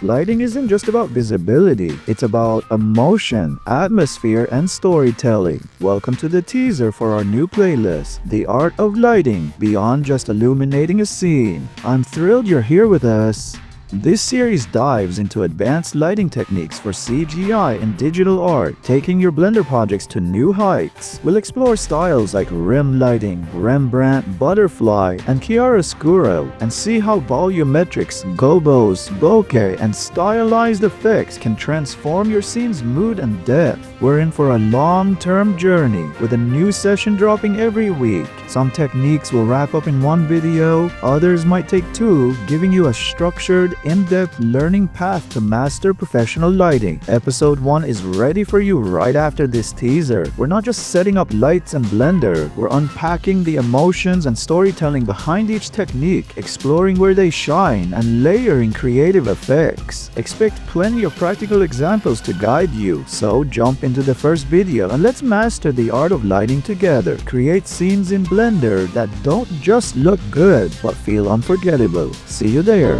Lighting isn't just about visibility, it's about emotion, atmosphere, and storytelling. Welcome to the teaser for our new playlist, The Art of Lighting, Beyond Just Illuminating a Scene. I'm thrilled you're here with us. This series dives into advanced lighting techniques for CGI and digital art, taking your Blender projects to new heights. We'll explore styles like rim lighting, Rembrandt, butterfly, and chiaroscuro, and see how volumetrics, gobos, bokeh, and stylized effects can transform your scene's mood and depth. We're in for a long-term journey, with a new session dropping every week. Some techniques will wrap up in one video, others might take two, giving you a structured, in-depth learning path to master professional lighting. Episode 1 is ready for you right after this teaser. We're not just setting up lights and Blender, we're unpacking the emotions and storytelling behind each technique, exploring where they shine, and layering creative effects. Expect plenty of practical examples to guide you, so jump into the first video and let's master the art of lighting together. Create scenes in Blender that don't just look good, but feel unforgettable. See you there.